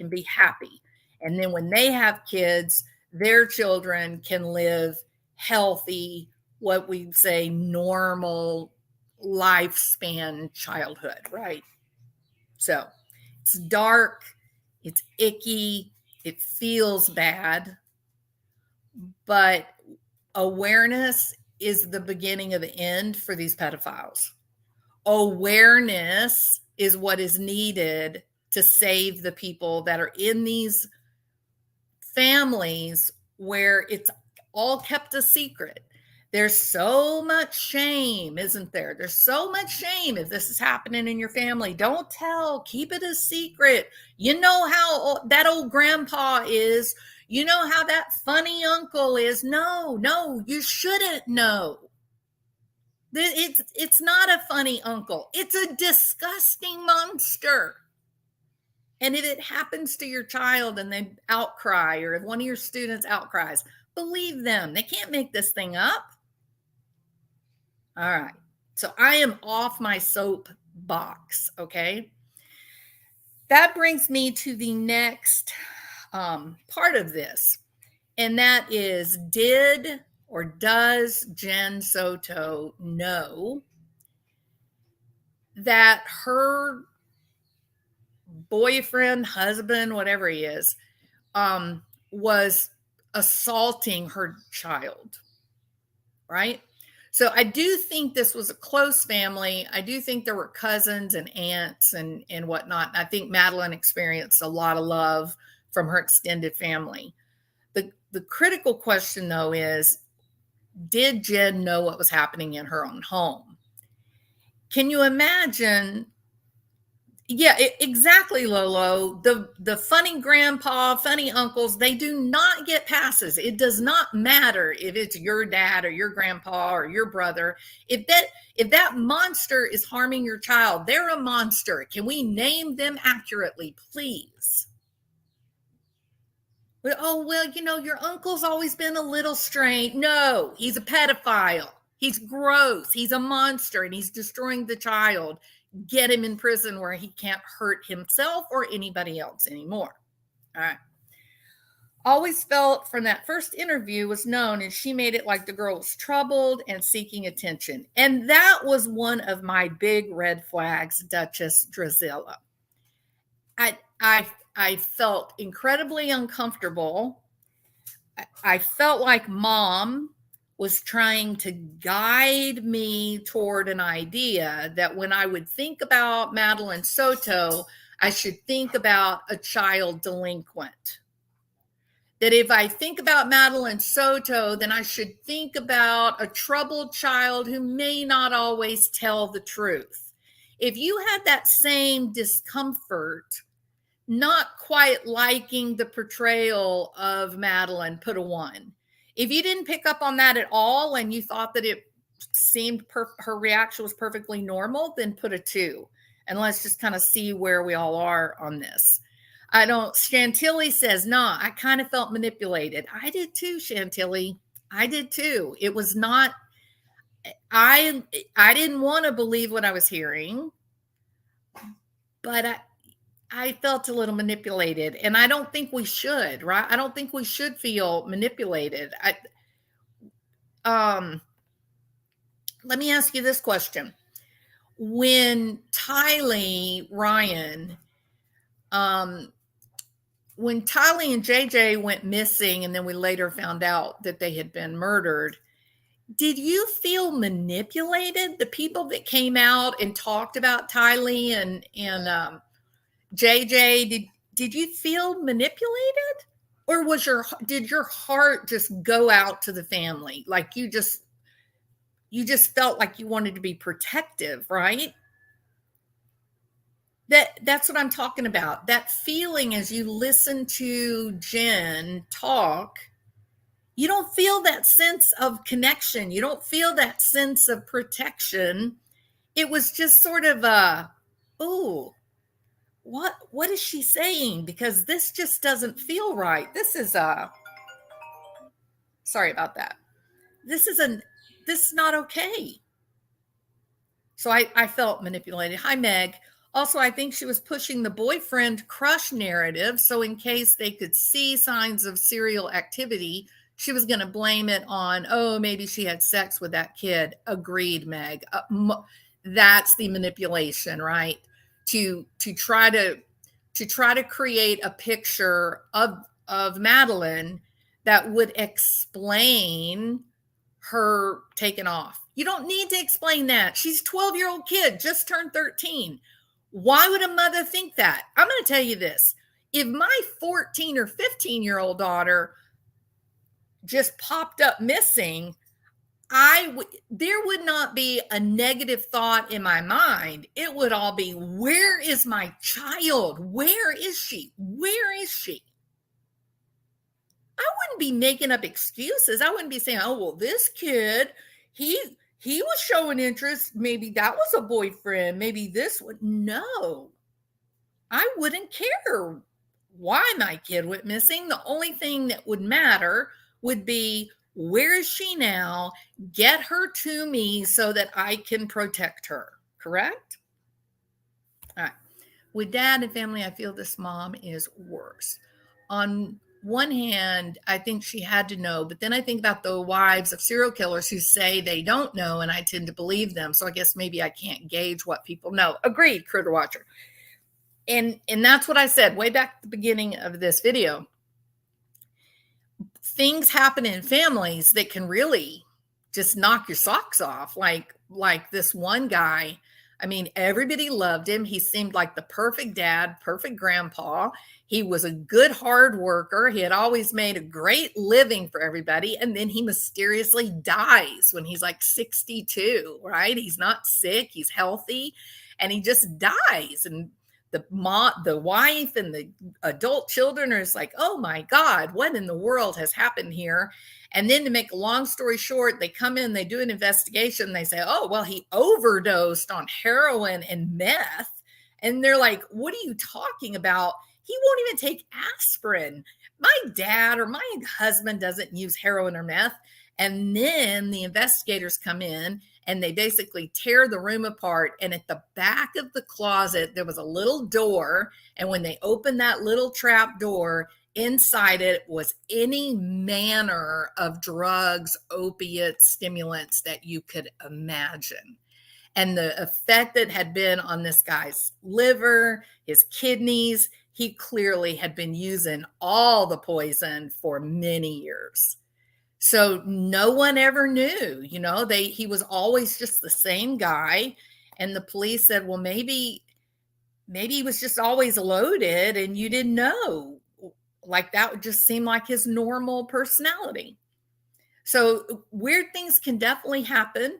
be happy. And then when they have kids, their children can live healthy, what we say normal lifespan childhood, right? So it's dark, it's icky, it feels bad, but awareness is the beginning of the end for these pedophiles. Awareness is what is needed to save the people that are in these families where it's all kept a secret. There's so much shame, isn't there? There's so much shame if this is happening in your family. Don't tell, keep it a secret. You know how that old grandpa is. You know how that funny uncle is. No, you shouldn't know. It's not a funny uncle. It's a disgusting monster. And if it happens to your child and they outcry, or if one of your students outcries, believe them. They can't make this thing up. All right. So I am off my soapbox. Okay. That brings me to the next part of this. And that is, did or does Jen Soto know that her boyfriend, husband, whatever he is, was assaulting her child? Right? So I do think this was a close family. I do think there were cousins and aunts and whatnot. I think Madeline experienced a lot of love from her extended family. The critical question, though, is, did Jen know what was happening in her own home? Can you imagine? Yeah, exactly, Lolo. The funny grandpa, funny uncles, they do not get passes. It does not matter if it's your dad or your grandpa or your brother. If that monster is harming your child, they're a monster. Can we name them accurately, please? Oh, well, your uncle's always been a little strange. No, he's a pedophile. He's gross. He's a monster, and he's destroying the child. Get him in prison where he can't hurt himself or anybody else anymore. All right. Always felt from that first interview was known, and she made it like the girl was troubled and seeking attention. And that was one of my big red flags, Duchess Drizella. I felt incredibly uncomfortable. I felt like mom was trying to guide me toward an idea that when I would think about Madeline Soto, I should think about a child delinquent. That if I think about Madeline Soto, then I should think about a troubled child who may not always tell the truth. If you had that same discomfort, not quite liking the portrayal of Madeline, put a 1. If you didn't pick up on that at all and you thought that it seemed her reaction was perfectly normal, then put a 2. And let's just kind of see where we all are on this. Chantilly says, no, I kind of felt manipulated. I did too, Chantilly. I did too. It was not, I didn't want to believe what I was hearing, but I felt a little manipulated, and I don't think we should, right? I don't think we should feel manipulated. Let me ask you this question. When Tylee and JJ went missing, and then we later found out that they had been murdered, did you feel manipulated? The people that came out and talked about Tylee and JJ, did you feel manipulated, or did your heart just go out to the family? Like you just felt like you wanted to be protective, right? That's what I'm talking about. That feeling as you listen to Jen talk, you don't feel that sense of connection. You don't feel that sense of protection. It was just sort of ooh, what is she saying? Because this just doesn't feel right. This is sorry about that. This is not okay. So I felt manipulated. Hi, Meg. Also, I think she was pushing the boyfriend crush narrative. So in case they could see signs of serial activity, she was going to blame it on, oh, maybe she had sex with that kid. Agreed, Meg. That's the manipulation, right? To try to create a picture of Madeline that would explain her taken off. You don't need to explain that. She's a 12-year-old kid, just turned 13. Why would a mother think that? I'm going to tell you this. If my 14 or 15-year-old daughter just popped up missing, there would not be a negative thought in my mind. It would all be, where is my child? Where is she? Where is she? I wouldn't be making up excuses. I wouldn't be saying, oh, well, this kid, he was showing interest. Maybe that was a boyfriend. Maybe this one. No, I wouldn't care why my kid went missing. The only thing that would matter would be, where is she now? Get her to me so that I can protect her. Correct? All right. With dad and family, I feel this mom is worse. On one hand, I think she had to know, but then I think about the wives of serial killers who say they don't know, and I tend to believe them. So I guess maybe I can't gauge what people know. Agreed, Critter Watcher. And that's what I said way back at the beginning of this video. Things happen in families that can really just knock your socks off. Like this one guy. I mean, everybody loved him. He seemed like the perfect dad, perfect grandpa. He was a good hard worker. He had always made a great living for everybody. And then he mysteriously dies when he's like 62, right? He's not sick. He's healthy. And he just dies. And the wife and the adult children are just like, oh my God, what in the world has happened here? And then to make a long story short, they come in, they do an investigation. They say, oh, well, he overdosed on heroin and meth. And they're like, what are you talking about? He won't even take aspirin. My dad or my husband doesn't use heroin or meth. And then the investigators come in and they basically tear the room apart. And at the back of the closet, there was a little door. And when they opened that little trap door, inside it was any manner of drugs, opiates, stimulants that you could imagine. And the effect that had been on this guy's liver, his kidneys, he clearly had been using all the poison for many years. So no one ever knew, he was always just the same guy. And the police said, well, maybe he was just always loaded and you didn't know. Like that would just seem like his normal personality. So weird things can definitely happen.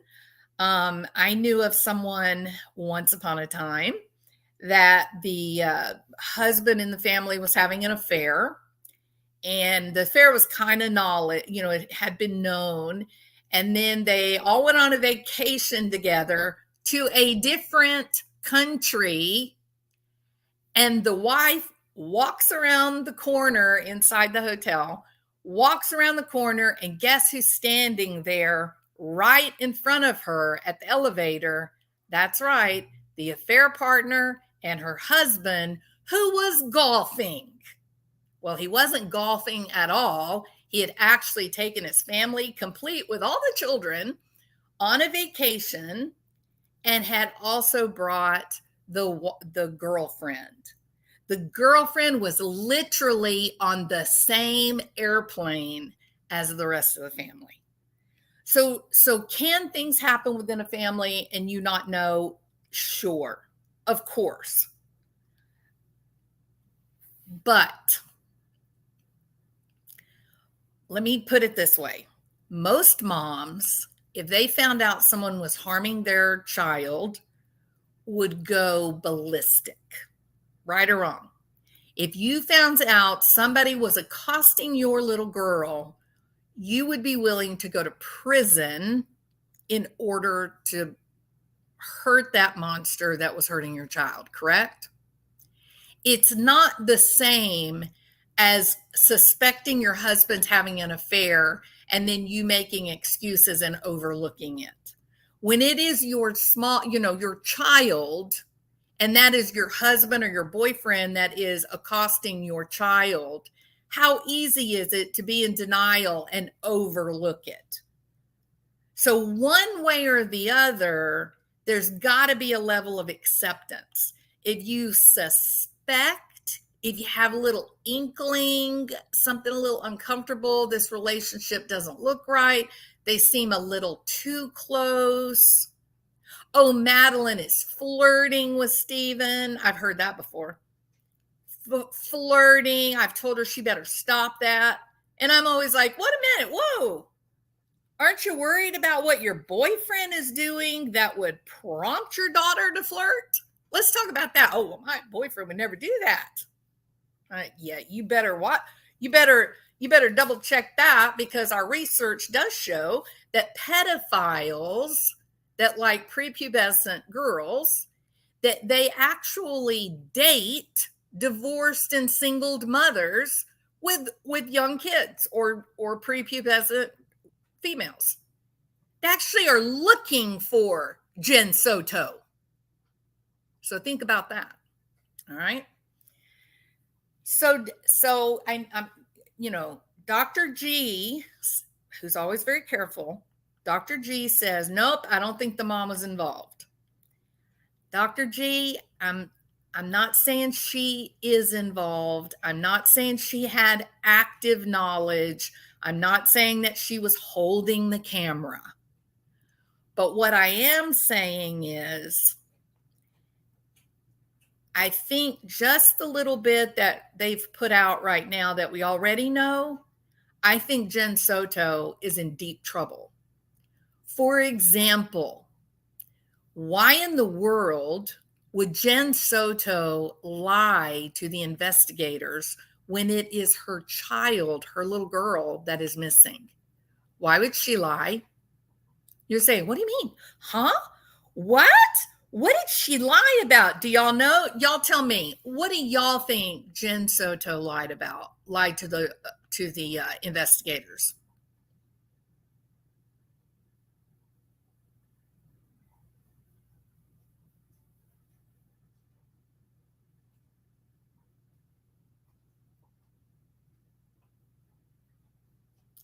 I knew of someone once upon a time that the husband in the family was having an affair. And the affair was kind of knowledge, it had been known. And then they all went on a vacation together to a different country. And the wife walks around the corner inside the hotel, walks around the corner, and guess who's standing there right in front of her at the elevator? That's right, the affair partner and her husband, who was golfing. Well, he wasn't golfing at all. He had actually taken his family, complete with all the children, on a vacation and had also brought the girlfriend. The girlfriend was literally on the same airplane as the rest of the family. So can things happen within a family and you not know? Sure, of course. But let me put it this way. Most moms, if they found out someone was harming their child, would go ballistic, right or wrong. If you found out somebody was accosting your little girl, you would be willing to go to prison in order to hurt that monster that was hurting your child, correct? it's not the same as suspecting your husband's having an affair and then you making excuses and overlooking it. When it is your your child, and that is your husband or your boyfriend that is accosting your child, how easy is it to be in denial and overlook it? So, one way or the other, there's got to be a level of acceptance. If you suspect, if you have a little inkling, something a little uncomfortable, this relationship doesn't look right, they seem a little too close. Oh, Madeline is flirting with Steven. I've heard that before. Flirting. I've told her she better stop that. And I'm always like, wait a minute. Whoa. Aren't you worried about what your boyfriend is doing that would prompt your daughter to flirt? Let's talk about that. Oh, well, my boyfriend would never do that. Yeah, you better what? You better double check that, because our research does show that pedophiles that like prepubescent girls, that they actually date divorced and singled mothers with young kids or prepubescent females. They actually are looking for Jen Soto. So think about that. All right. So I'm Dr. G, who's always very careful, Dr. G says, nope, I don't think the mom was involved. Dr. G, I'm not saying she is involved. I'm not saying she had active knowledge. I'm not saying that she was holding the camera. But what I am saying is, I think just the little bit that they've put out right now that we already know, I think Jen Soto is in deep trouble. For example, why in the world would Jen Soto lie to the investigators when it is her child, her little girl, that is missing? Why would she lie? You're saying, what do you mean? Huh? What? What did she lie about? Do y'all know? Y'all tell me. What do y'all think Jen Soto lied about? Lied to the investigators?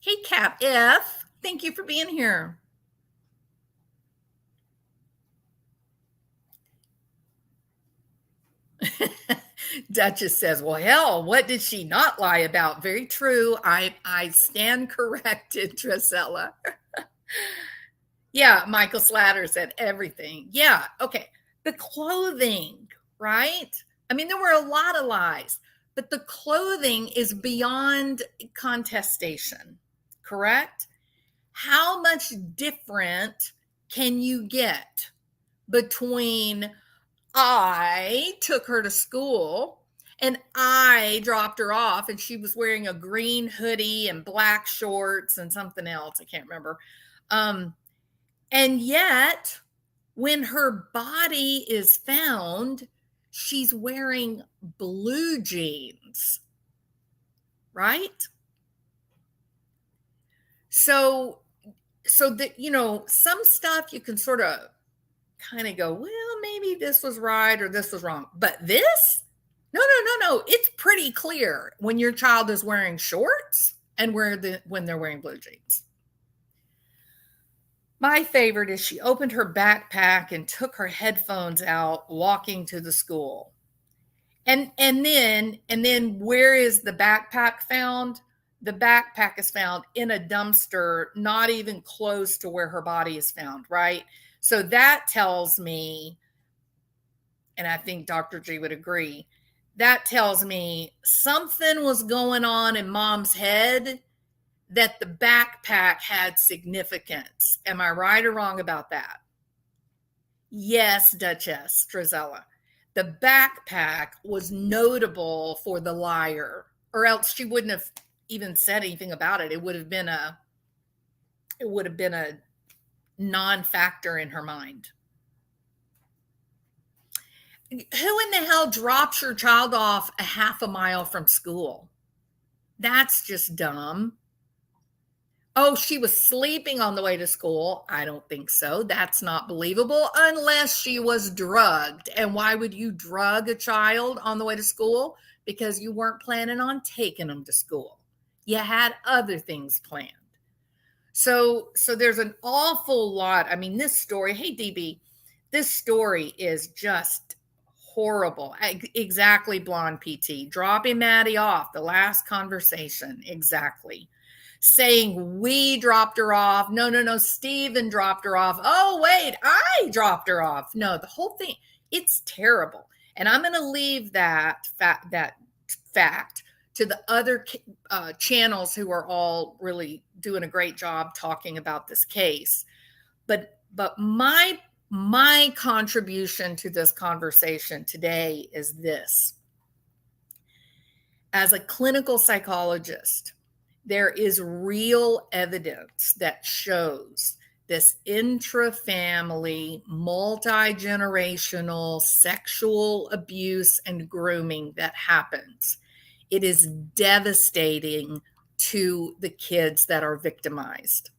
Hey, Cap F. Thank you for being here. Duchess says, well, hell, what did she not lie about? Very true. I stand corrected, Drusella. Yeah, Michael Slatter said everything. Yeah, okay. The clothing, right? I mean, there were a lot of lies, but the clothing is beyond contestation, correct? How much different can you get between I took her to school and I dropped her off and she was wearing a green hoodie and black shorts and something else, I can't remember. And yet, when her body is found, she's wearing blue jeans, right? So that, some stuff you can sort of kind of go, well, maybe this was right or this was wrong. But this? No. It's pretty clear when your child is wearing shorts and when they're wearing blue jeans. My favorite is she opened her backpack and took her headphones out walking to the school. And then where is the backpack found? The backpack is found in a dumpster, not even close to where her body is found, right? So that tells me, and I think Dr. G would agree, that tells me something was going on in mom's head, that the backpack had significance. Am I right or wrong about that? Yes, Duchess Drizella. The backpack was notable for the liar, or else she wouldn't have even said anything about it. It would have been a non-factor in her mind. Who in the hell drops your child off a half a mile from school? That's just dumb. Oh, she was sleeping on the way to school. I don't think so. That's not believable unless she was drugged. And why would you drug a child on the way to school? Because you weren't planning on taking them to school. You had other things planned. So there's an awful lot. I mean, this story, hey DB, this story is just horrible. Exactly, Blonde PT. Dropping Maddie off, the last conversation. Exactly. Saying we dropped her off. No, Steven dropped her off. Oh, wait, I dropped her off. No, the whole thing, it's terrible. And I'm going to leave that fact to the other channels who are all really doing a great job talking about this case. But my contribution to this conversation today is this. As a clinical psychologist, there is real evidence that shows this intra-family, multi-generational sexual abuse and grooming that happens. It is devastating to the kids that are victimized.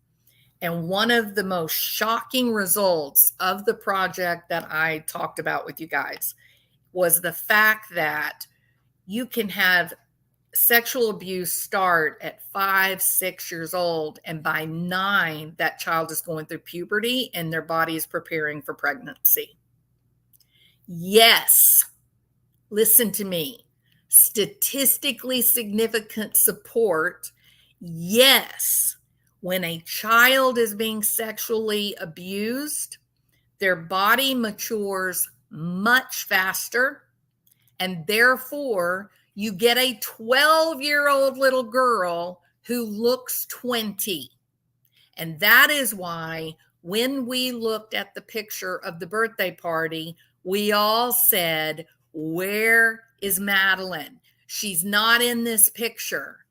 And one of the most shocking results of the project that I talked about with you guys was the fact that you can have sexual abuse start at 5, 6 years old, and by 9, that child is going through puberty and their body is preparing for pregnancy. Yes, listen to me. Statistically significant support. Yes, when a child is being sexually abused, their body matures much faster, and therefore you get a 12-year-old little girl who looks 20. And that is why when we looked at the picture of the birthday party, we all said, where is Madeline? She's not in this picture.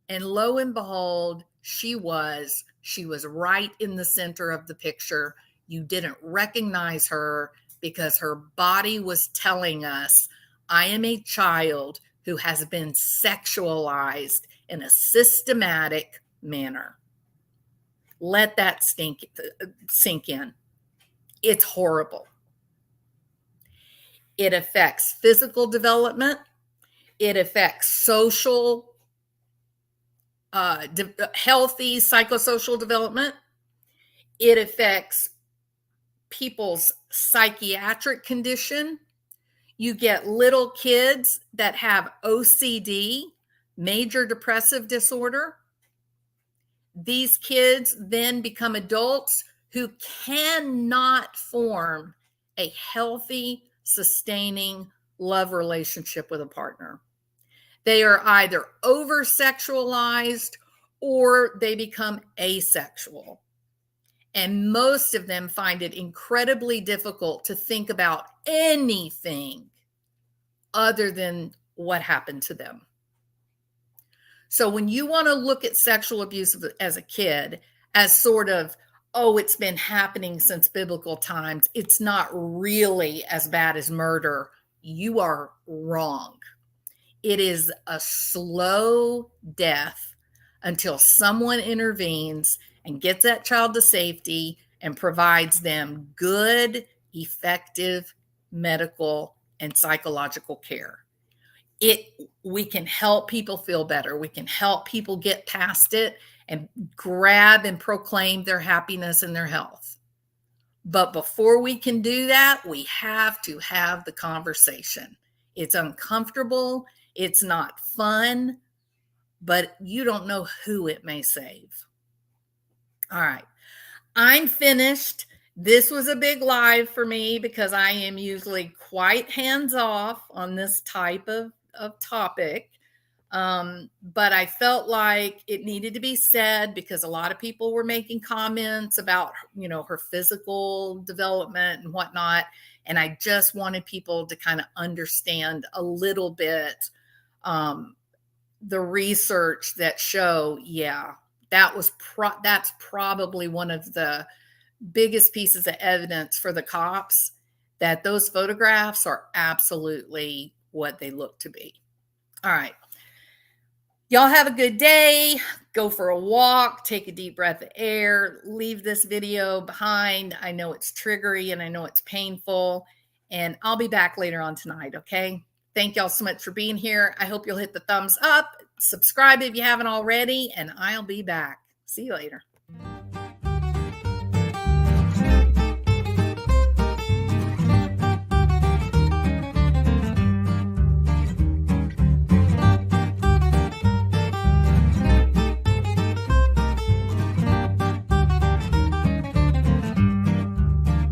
And lo and behold, she was right in the center of the picture. You didn't recognize her because her body was telling us, I am a child who has been sexualized in a systematic manner. Let that sink in. It's horrible. It affects physical development. It affects social, healthy psychosocial development. It affects people's psychiatric condition. You get little kids that have OCD, major depressive disorder. These kids then become adults who cannot form a healthy, sustaining love relationship with a partner. They are either over-sexualized or they become asexual. And most of them find it incredibly difficult to think about anything other than what happened to them. So when you want to look at sexual abuse as a kid as sort of, oh, it's been happening since biblical times, it's not really as bad as murder, you are wrong. It is a slow death until someone intervenes and gets that child to safety and provides them good, effective medical and psychological care. We can help people feel better. We can help people get past it and grab and proclaim their happiness and their health. But before we can do that, we have to have the conversation. It's uncomfortable. It's not fun, but you don't know who it may save. All right. I'm finished. This was a big live for me because I am usually quite hands-off on this type of topic. But I felt like it needed to be said because a lot of people were making comments about, her physical development and whatnot. And I just wanted people to kind of understand a little bit the research that show, that's probably one of the biggest pieces of evidence for the cops that those photographs are absolutely what they look to be. All right. Y'all have a good day. Go for a walk, take a deep breath of air, leave this video behind. I know it's triggery and I know it's painful, and I'll be back later on tonight, okay? Thank y'all so much for being here. I hope you'll hit the thumbs up, subscribe if you haven't already, and I'll be back. See you later.